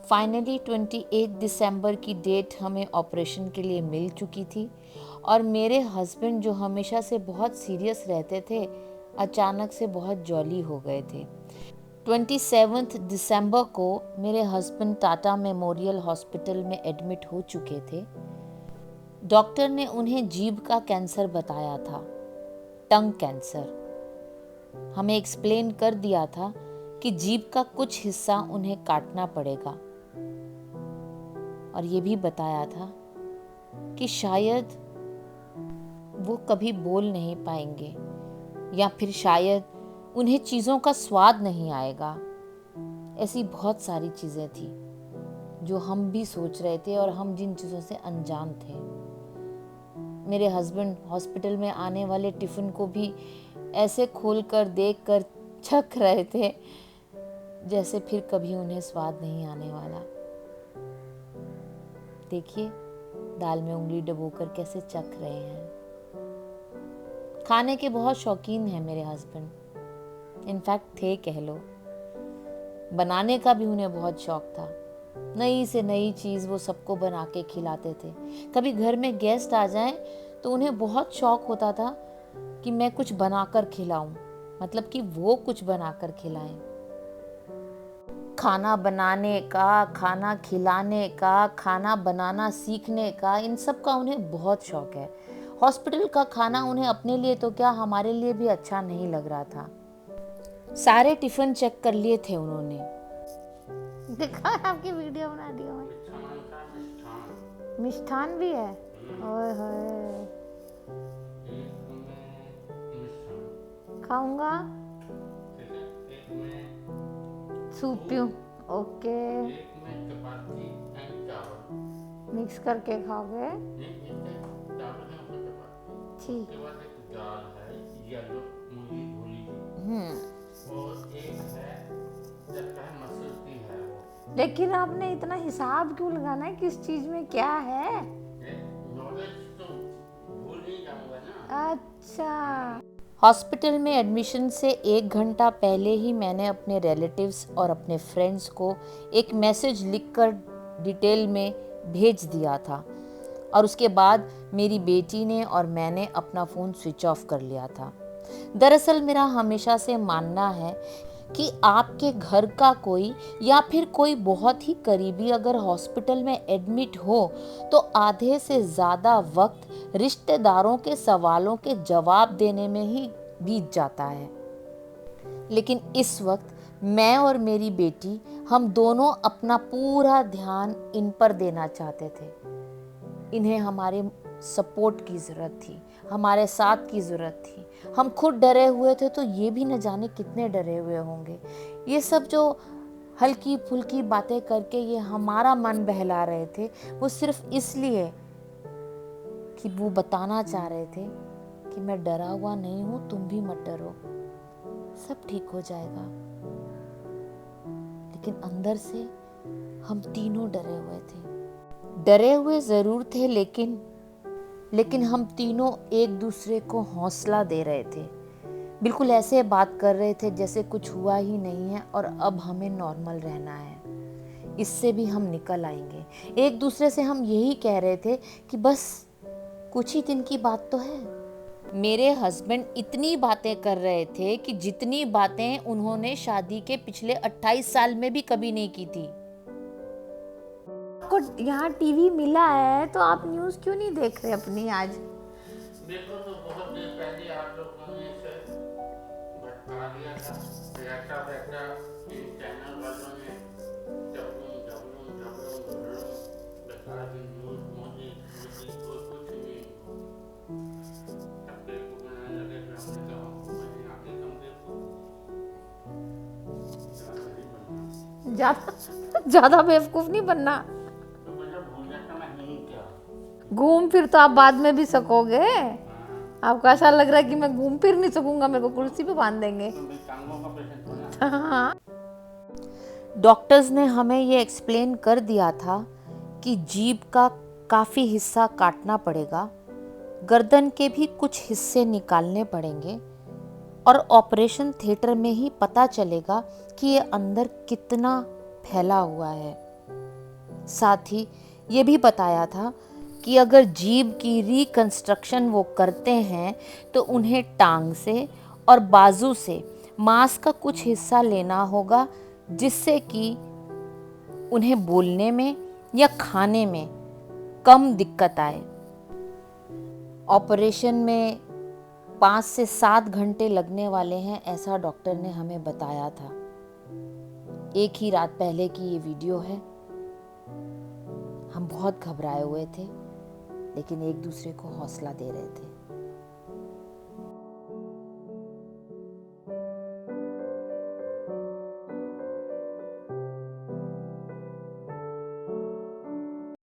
Finally 28 दिसंबर की date हमें operation के लिए मिल चुकी थी और मेरे हस्बैंड जो हमेशा से बहुत सीरियस रहते थे अचानक से बहुत जॉली हो गए थे। 27 दिसंबर को मेरे हस्बैंड टाटा मेमोरियल हॉस्पिटल में एडमिट हो चुके थे। डॉक्टर ने उन्हें जीभ का कैंसर बताया था, टंग कैंसर। हमें एक्सप्लेन कर दिया था कि जीभ का कुछ हिस्सा उन्हें काटना पड़ेगा और ये भी बताया था कि शायद वो कभी बोल नहीं पाएंगे या फिर शायद उन्हें चीज़ों का स्वाद नहीं आएगा। ऐसी बहुत सारी चीज़ें थी जो हम भी सोच रहे थे और हम जिन चीज़ों से अनजान थे। मेरे हस्बैंड हॉस्पिटल में आने वाले टिफ़िन को भी ऐसे खोलकर देखकर चख रहे थे जैसे फिर कभी उन्हें स्वाद नहीं आने वाला। देखिए दाल में उंगली डुबोकर कैसे चख रहे हैं। खाने के बहुत शौकीन हैं मेरे हस्बैंड, इनफैक्ट थे कह लो। बनाने का भी उन्हें बहुत शौक था। नई से नई चीज़ वो सबको बना के खिलाते थे। कभी घर में गेस्ट आ जाएं तो उन्हें बहुत शौक होता था कि मैं कुछ बनाकर खिलाऊं, मतलब कि वो कुछ बनाकर खिलाएं। खाना बनाने का, खाना खिलाने का, खाना बनाना सीखने का, इन सब का उन्हें बहुत शौक है। हॉस्पिटल का खाना उन्हें अपने लिए तो क्या हमारे लिए भी अच्छा नहीं लग रहा था। सारे टिफिन चेक कर लिए थे उन्होंने। देखा आपकी वीडियो बना दी मैं। मिष्ठान भी है। ओए होए, खाऊंगा। सूप पीऊं? ओके। मिक्स करके खाओगे? ठीक। दाल है येलो मूंगी धुली और एक है लगता है मसूर की है वो। लेकिन आपने इतना हिसाब क्यों लगाना है किस चीज में क्या है? नॉलेज तो भूल नहीं जाऊंगा ना। अच्छा। हॉस्पिटल में एडमिशन से 1 घंटा पहले ही मैंने अपने रिलेटिव्स और अपने फ्रेंड्स को एक मैसेज लिखकर डिटेल में भेज दिया था और उसके बाद मेरी बेटी ने और मैंने अपना फ़ोन स्विच ऑफ कर लिया था। दरअसल मेरा हमेशा से मानना है कि आपके घर का कोई या फिर कोई बहुत ही करीबी अगर हॉस्पिटल में एडमिट हो तो आधे से ज़्यादा वक्त रिश्तेदारों के सवालों के जवाब देने में ही बीत जाता है। लेकिन इस वक्त मैं और मेरी बेटी हम दोनों अपना पूरा ध्यान इन पर देना चाहते थे। इन्हें हमारे सपोर्ट की ज़रूरत थी, हमारे साथ की ज़रूरत थी। हम खुद डरे हुए थे तो ये भी न जाने कितने डरे हुए होंगे। ये सब जो हल्की फुल्की बातें करके ये हमारा मन बहला रहे थे वो सिर्फ इसलिए कि वो बताना चाह रहे थे कि मैं डरा हुआ नहीं हूँ, तुम भी मत डरो, सब ठीक हो जाएगा। लेकिन अंदर से हम तीनों डरे हुए थे। डरे हुए ज़रूर थे लेकिन हम तीनों एक दूसरे को हौसला दे रहे थे। बिल्कुल ऐसे बात कर रहे थे जैसे कुछ हुआ ही नहीं है और अब हमें नॉर्मल रहना है, इससे भी हम निकल आएंगे। एक दूसरे से हम यही कह रहे थे कि बस कुछ ही दिन की बात तो है। मेरे हस्बैंड इतनी बातें कर रहे थे कि जितनी बातें उन्होंने शादी के पिछले 28 साल में भी कभी नहीं की थी। आपको यहाँ टीवी मिला है तो आप न्यूज़ क्यों नहीं देख रहे अपनी आज? देखो तो बहुत देर पहले आप लोगों ने इसे भटका दिया था। बैठा इन चैनल वालों ने बता दी न्यूज़ मोदी कोई कुछ नहीं। अब देखो बनाने लगे फिर हमने कहा मैंने आगे तुम देखो। ज़्यादा बेवकूफ़ नहीं बनना। घूम फिर तो आप बाद में भी सकोगे। आपको ऐसा लग रहा है कि मैं घूम फिर नहीं सकूंगा, मेरे को कुर्सी पे बांध देंगे। हाँ। डॉक्टर्स ने हमें ये एक्सप्लेन कर दिया था कि जीभ का काफ़ी हिस्सा काटना पड़ेगा, गर्दन के भी कुछ हिस्से निकालने पड़ेंगे और ऑपरेशन थिएटर में ही पता चलेगा कि ये अंदर कितना फैला हुआ है। साथ ही ये भी बताया था कि अगर जीभ की रिकंस्ट्रक्शन वो करते हैं तो उन्हें टांग से और बाजू से मांस का कुछ हिस्सा लेना होगा, जिससे कि उन्हें बोलने में या खाने में कम दिक्कत आए। ऑपरेशन में 5 से 7 घंटे लगने वाले हैं, ऐसा डॉक्टर ने हमें बताया था। एक ही रात पहले की ये वीडियो है। हम बहुत घबराए हुए थे, लेकिन एक दूसरे को हौसला दे रहे थे।